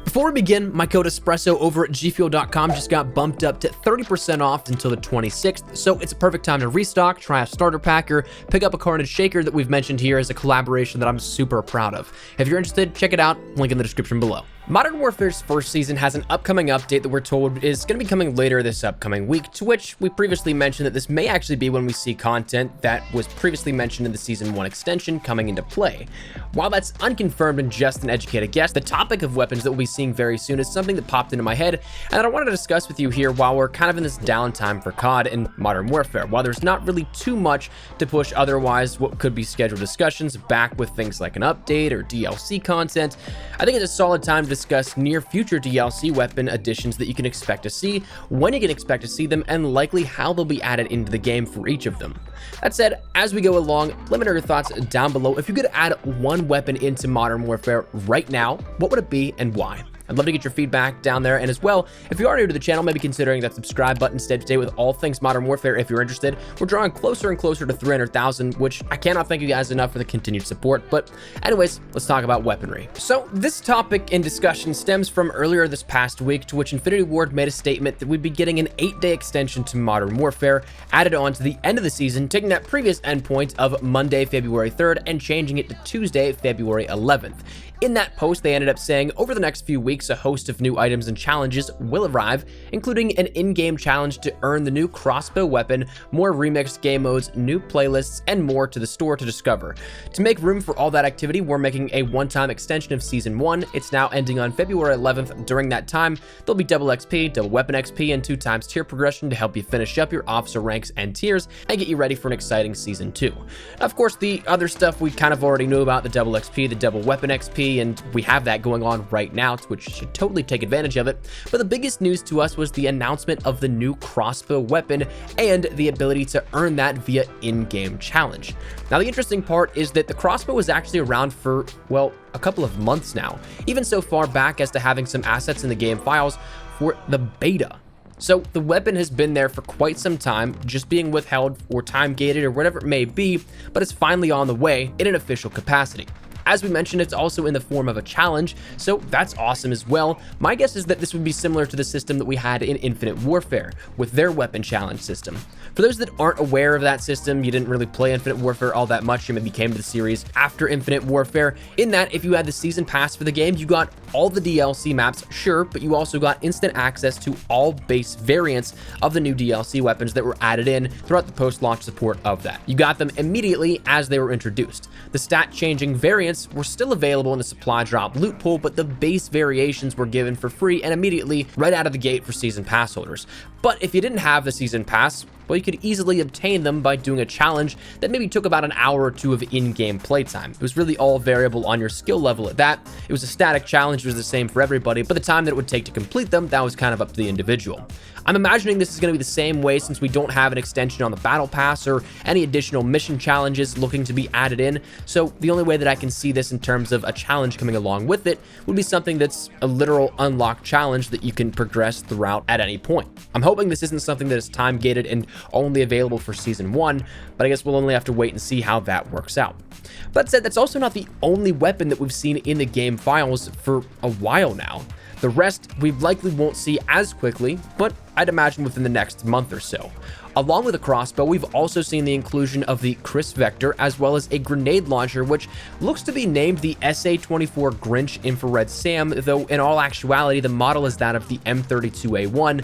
Before we begin, my code Espresso over at gfuel.com just got bumped up to 30% off until the 26th, so it's a perfect time to restock, try a starter pack, or pick up a Carnage Shaker that we've mentioned here as a collaboration that I'm super proud of. If you're interested, check it out, link in the description below. Modern Warfare's first season has an upcoming update that we're told is going to be coming later this upcoming week, to which we previously mentioned that this may actually be when we see content that was previously mentioned in the Season 1 extension coming into play. While that's unconfirmed and just an educated guess, the topic of weapons that we'll be seeing very soon is something that popped into my head and that I wanted to discuss with you here while we're kind of in this downtime for COD and Modern Warfare. While there's not really too much to push otherwise what could be scheduled discussions back with things like an update or DLC content, I think it's a solid time to discuss near future DLC weapon additions that you can expect to see, when you can expect to see them, and likely how they'll be added into the game for each of them. That said, as we go along, let me know your thoughts down below. If you could add one weapon into Modern Warfare right now, what would it be and why? I'd love to get your feedback down there, and as well, if you are new to the channel, maybe considering that subscribe button to stay up to date with all things Modern Warfare if you're interested. We're drawing closer and closer to 300,000, which I cannot thank you guys enough for the continued support, but anyways, let's talk about weaponry. So this topic in discussion stems from earlier this past week, to which Infinity Ward made a statement that we'd be getting an 8-day extension to Modern Warfare added on to the end of the season, taking that previous endpoint of Monday, February 3rd and changing it to Tuesday, February 11th. In that post, they ended up saying, over the next few weeks, a host of new items and challenges will arrive, including an in-game challenge to earn the new Crossbow weapon, more remixed game modes, new playlists, and more to the store to discover. To make room for all that activity, we're making a one-time extension of Season 1. It's now ending on February 11th. During that time, there'll be double XP, double weapon XP, and 2x tier progression to help you finish up your officer ranks and tiers and get you ready for an exciting Season 2. Of course, the other stuff we kind of already knew about, the double XP, the double weapon XP, and we have that going on right now, which should totally take advantage of it. But the biggest news to us was the announcement of the new Crossbow weapon and the ability to earn that via in-game challenge. Now, the interesting part is that the Crossbow was actually around for, well, a couple of months now, even so far back as to having some assets in the game files for the beta. So the weapon has been there for quite some time, just being withheld or time gated or whatever it may be, but it's finally on the way in an official capacity. As we mentioned, it's also in the form of a challenge, so that's awesome as well. My guess is that this would be similar to the system that we had in Infinite Warfare with their weapon challenge system. For those that aren't aware of that system, you didn't really play Infinite Warfare all that much, you maybe came to the series after Infinite Warfare, in that if you had the season pass for the game, you got all the DLC maps, sure, but you also got instant access to all base variants of the new DLC weapons that were added in throughout the post-launch support of that. You got them immediately as they were introduced. The stat-changing variants were still available in the supply drop loot pool, but the base variations were given for free and immediately right out of the gate for season pass holders. But if you didn't have the season pass, well, you could easily obtain them by doing a challenge that maybe took about an hour or two of in-game playtime. It was really all variable on your skill level at that. It was a static challenge, it was the same for everybody, but the time that it would take to complete them, that was kind of up to the individual. I'm imagining this is going to be the same way since we don't have an extension on the battle pass or any additional mission challenges looking to be added in, so the only way that I can see this in terms of a challenge coming along with it would be something that's a literal unlock challenge that you can progress throughout at any point. I'm hoping this isn't something that is time gated and only available for Season 1, but I guess we'll only have to wait and see how that works out. But that said, that's also not the only weapon that we've seen in the game files for a while now. The rest we likely won't see as quickly, but I'd imagine within the next month or so. Along with the Crossbow, we've also seen the inclusion of the Chris Vector, as well as a grenade launcher, which looks to be named the SA-24 Grinch Infrared Sam, though in all actuality, the model is that of the M32A1,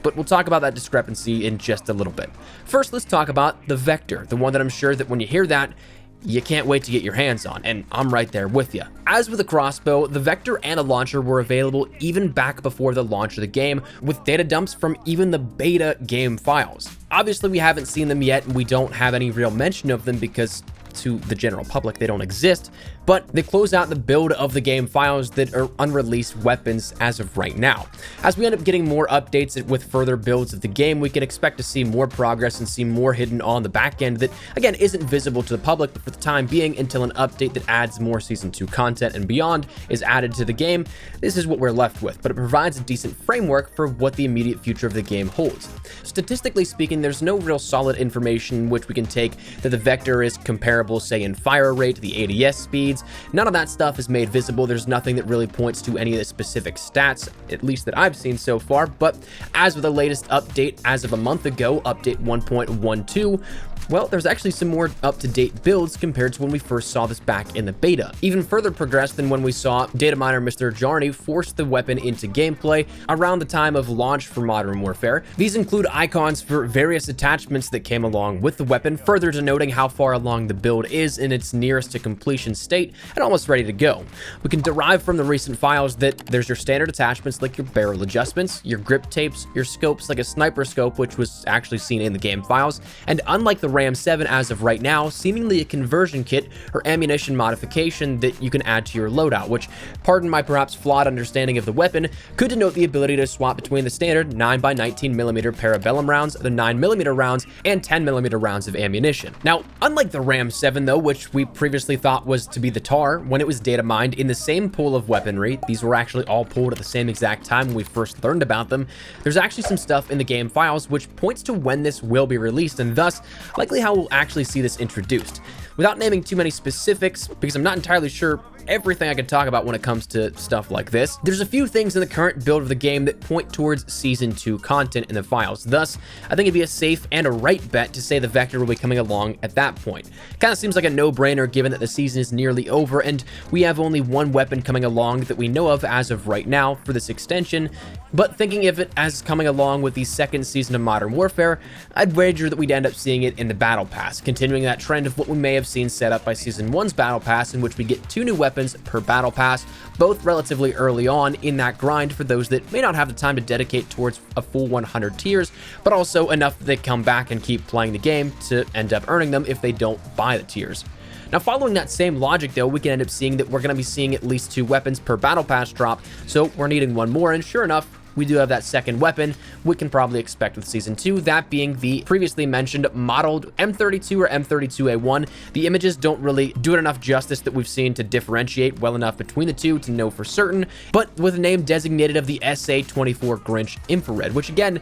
but we'll talk about that discrepancy in just a little bit. First, let's talk about the Vector, the one that I'm sure that when you hear that, you can't wait to get your hands on, and I'm right there with you. As with the Crossbow, the Vector and a launcher were available even back before the launch of the game, with data dumps from even the beta game files. Obviously, we haven't seen them yet, and we don't have any real mention of them because to the general public they don't exist, but they close out the build of the game files that are unreleased weapons as of right now. As we end up getting more updates with further builds of the game, we can expect to see more progress and see more hidden on the back end that, again, isn't visible to the public, but for the time being, until an update that adds more Season 2 content and beyond is added to the game, this is what we're left with, but it provides a decent framework for what the immediate future of the game holds. Statistically speaking, there's no real solid information which we can take that the Vector is comparable variables, say in fire rate, the ADS speeds. None of that stuff is made visible. There's nothing that really points to any of the specific stats, at least that I've seen so far. But as with the latest update, as of a month ago, update 1.12, well, there's actually some more up-to-date builds compared to when we first saw this back in the beta. Even further progressed than when we saw data miner Mr. Jarny force the weapon into gameplay around the time of launch for Modern Warfare. These include icons for various attachments that came along with the weapon, further denoting how far along the build is in its nearest to completion state and almost ready to go. We can derive from the recent files that there's your standard attachments like your barrel adjustments, your grip tapes, your scopes like a sniper scope, which was actually seen in the game files, and unlike the Ram 7 as of right now, seemingly a conversion kit or ammunition modification that you can add to your loadout, which, pardon my perhaps flawed understanding of the weapon, could denote the ability to swap between the standard 9x19mm parabellum rounds, the 9mm rounds, and 10mm rounds of ammunition. Now, unlike the Ram 7 though, which we previously thought was to be the TAR, when it was data mined in the same pool of weaponry, these were actually all pulled at the same exact time when we first learned about them, there's actually some stuff in the game files which points to when this will be released, and thus likely how we'll actually see this introduced. Without naming too many specifics, because I'm not entirely sure everything I can talk about when it comes to stuff like this, there's a few things in the current build of the game that point towards Season 2 content in the files. Thus, I think it'd be a safe and a right bet to say the Vector will be coming along at that point. Kind of seems like a no-brainer given that the season is nearly over and we have only one weapon coming along that we know of as of right now for this extension, but thinking of it as coming along with the second season of Modern Warfare, I'd wager that we'd end up seeing it in the Battle Pass, continuing that trend of what we may have seen set up by Season 1's Battle Pass, in which we get 2 new weapons per Battle Pass, both relatively early on in that grind for those that may not have the time to dedicate towards a full 100 tiers, but also enough that they come back and keep playing the game to end up earning them if they don't buy the tiers. Now, following that same logic, though, we can end up seeing that we're going to be seeing at least 2 weapons per Battle Pass drop, so we're needing one more, and sure enough, we do have that second weapon we can probably expect with Season 2, that being the previously mentioned modeled M32 or M32A1. The images don't really do it enough justice that we've seen to differentiate well enough between the two to know for certain, but with a name designated of the SA-24 Grinch Infrared, which again,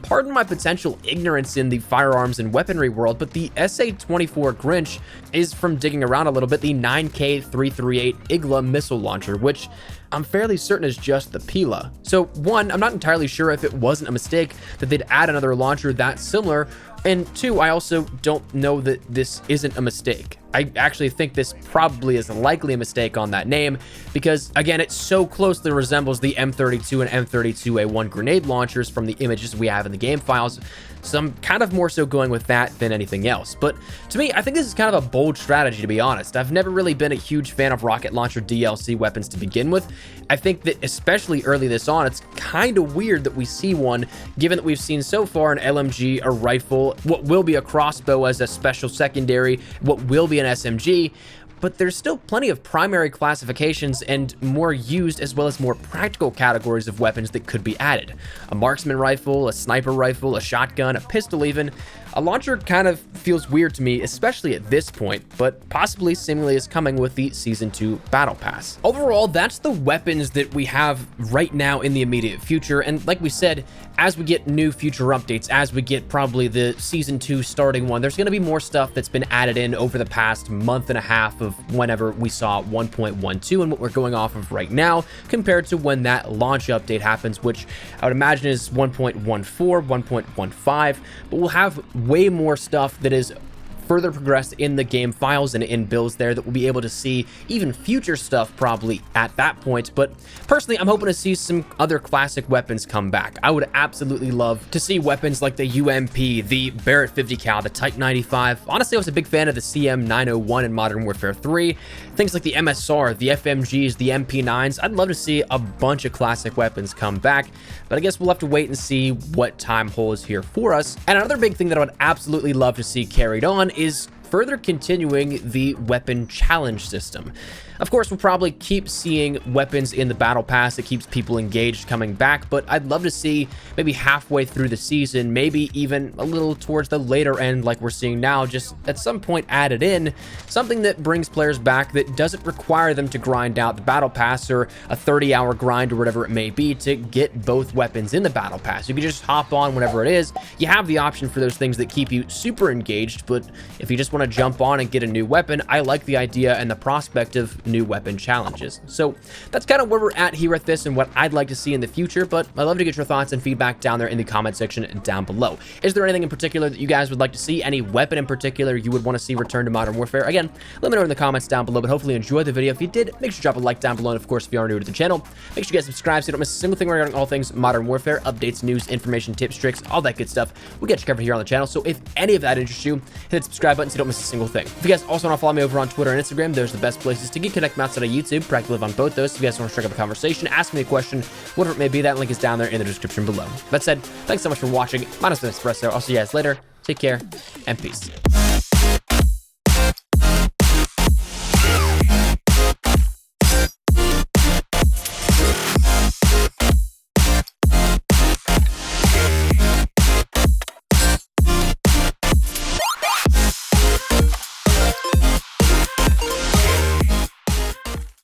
pardon my potential ignorance in the firearms and weaponry world, but the SA-24 Grinch is, from digging around a little bit, the 9K338 Igla missile launcher, which I'm fairly certain is just the Pila. So one, I'm not entirely sure if it wasn't a mistake that they'd add another launcher that similar, and two, I also don't know that this isn't a mistake. I actually think this probably is likely a mistake on that name because, again, it so closely resembles the M32 and M32A1 grenade launchers from the images we have in the game files. So I'm kind of more so going with that than anything else. But to me, I think this is kind of a bold strategy, to be honest. I've never really been a huge fan of rocket launcher DLC weapons to begin with. I think that especially early this on, it's kind of weird that we see one, given that we've seen so far an LMG, a rifle, what will be a crossbow as a special secondary, what will be an SMG, but there's still plenty of primary classifications and more used as well as more practical categories of weapons that could be added. A marksman rifle, a sniper rifle, a shotgun, a pistol even. A launcher kind of feels weird to me, especially at this point, but possibly seemingly is coming with the Season 2 Battle Pass. Overall, that's the weapons that we have right now in the immediate future, and like we said, as we get new future updates, as we get probably the Season 2 starting one, there's going to be more stuff that's been added in over the past month and a half of whenever we saw 1.12 and what we're going off of right now, compared to when that launch update happens, which I would imagine is 1.14, 1.15, but we'll have way more stuff that is further progressed in the game files and in builds there that we'll be able to see even future stuff probably at that point. But personally, I'm hoping to see some other classic weapons come back. I would absolutely love to see weapons like the UMP, the Barrett 50 cal, the Type 95. Honestly, I was a big fan of the CM 901 in Modern Warfare 3. Things like the MSR, the FMGs, the MP9s. I'd love to see a bunch of classic weapons come back, but I guess we'll have to wait and see what time holds here for us. And another big thing that I would absolutely love to see carried on is further continuing the weapon challenge system. Of course, we'll probably keep seeing weapons in the battle pass that keeps people engaged coming back, but I'd love to see maybe halfway through the season, maybe even a little towards the later end like we're seeing now, just at some point added in something that brings players back that doesn't require them to grind out the battle pass or a 30-hour grind or whatever it may be to get both weapons in the battle pass. You can just hop on whenever it is. You have the option for those things that keep you super engaged, but if you just want to jump on and get a new weapon, I like the idea and the prospect of new weapon challenges. So that's kind of where we're at here at this and what I'd like to see in the future, but I'd love to get your thoughts and feedback down there in the comment section down below. Is there anything in particular that you guys would like to see? Any weapon in particular you would want to see return to Modern Warfare? Again, let me know in the comments down below, but hopefully you enjoyed the video. If you did, make sure to drop a like down below, and of course, if you are new to the channel, make sure you guys subscribe so you don't miss a single thing regarding all things Modern Warfare, updates, news, information, tips, tricks, all that good stuff. We get you covered here on the channel, so if any of that interests you, hit the subscribe button so you don't miss a single thing. If you guys also want to follow me over on Twitter and Instagram, those are the best places to get connected outside of YouTube. Practically live on both those. If you guys want to strike up a conversation, ask me a question, whatever it may be, that link is down there in the description below. That said, thanks so much for watching. My name's been Espresso. I'll see you guys later. Take care and peace.